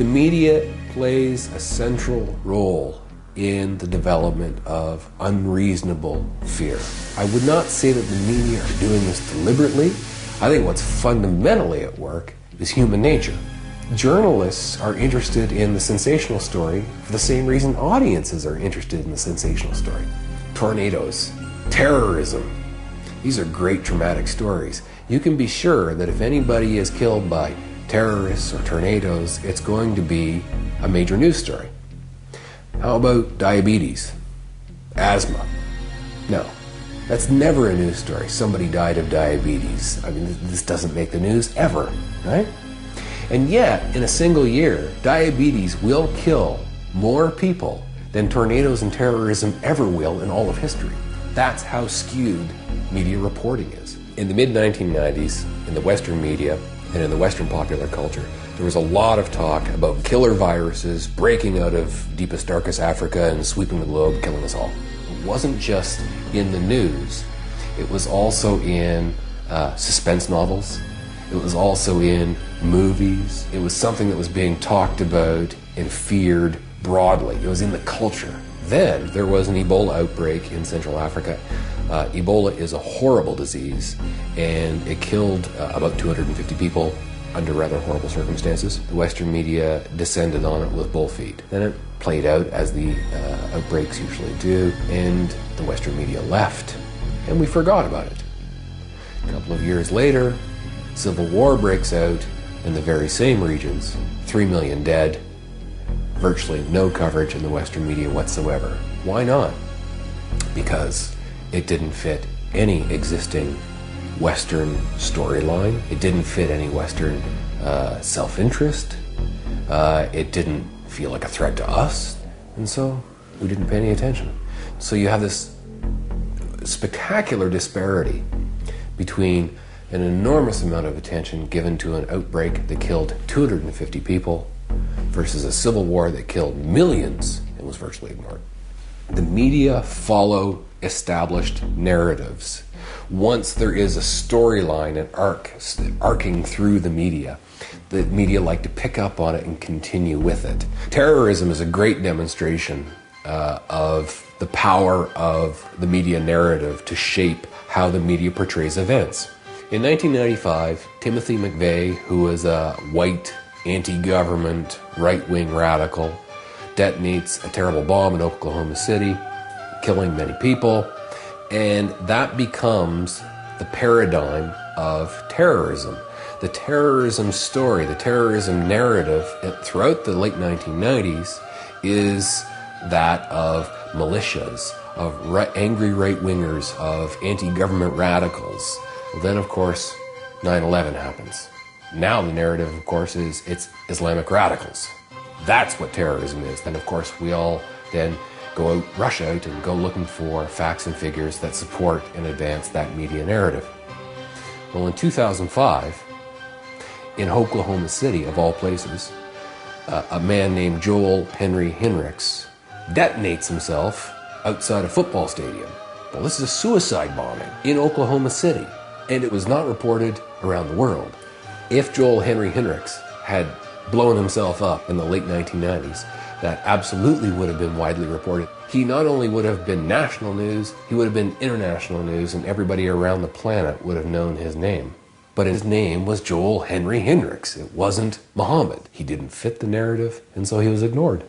The media plays a central role in the development of unreasonable fear. I would not say that the media are doing this deliberately. I think what's fundamentally at work is human nature. Journalists are interested in the sensational story for the same reason audiences are interested in the sensational story. Tornadoes, terrorism, these are great traumatic stories. You can be sure that if anybody is killed by terrorists or tornadoes, it's going to be a major news story. How about diabetes? Asthma? No, that's never a news story. Somebody died of diabetes. I mean, this doesn't make the news ever, right? And yet, in a single year, diabetes will kill more people than tornadoes and terrorism ever will in all of history. That's how skewed media reporting is. In the mid-1990s, in the Western media and in the Western popular culture, there was a lot of talk about killer viruses breaking out of deepest, darkest Africa and sweeping the globe, killing us all. It wasn't just in the news. It was also in suspense novels. It was also in movies. It was something that was being talked about and feared broadly. It was in the culture. Then there was an Ebola outbreak in Central Africa. Ebola is a horrible disease, and it killed about 250 people under rather horrible circumstances. The Western media descended on it with both feet. Then it played out as the outbreaks usually do, and the Western media left, and we forgot about it. A couple of years later, civil war breaks out in the very same regions, 3 million dead, virtually no coverage in the Western media whatsoever. Why not? Because it didn't fit any existing Western storyline. It didn't fit any Western self-interest. It didn't feel like a threat to us, and so we didn't pay any attention. So you have this spectacular disparity between an enormous amount of attention given to an outbreak that killed 250 people versus a civil war that killed millions and was virtually ignored. The media follow established narratives. Once there is a storyline, an arc, arcing through the media like to pick up on it and continue with it. Terrorism is a great demonstration of the power of the media narrative to shape how the media portrays events. In 1995, Timothy McVeigh, who was a white, anti-government, right-wing radical, detonates a terrible bomb in Oklahoma City, killing many people, and that becomes the paradigm of terrorism. The terrorism story, the terrorism narrative throughout the late 1990s is that of militias, of angry right-wingers, of anti-government radicals. Well, then, of course, 9/11 happens. Now the narrative, of course, is it's Islamic radicals. That's what terrorism is. Then, of course, we all then rush out and go looking for facts and figures that support and advance that media narrative. Well, in 2005, in Oklahoma City, of all places, a man named Joel Henry Hinrichs detonates himself outside a football stadium. Well, this is a suicide bombing in Oklahoma City, and it was not reported around the world. If Joel Henry Hinrichs had blown himself up in the late 1990s, that absolutely would have been widely reported. He not only would have been national news, he would have been international news, and everybody around the planet would have known his name. But his name was Joel Henry Hinrichs. It wasn't Muhammad. He didn't fit the narrative, and so he was ignored.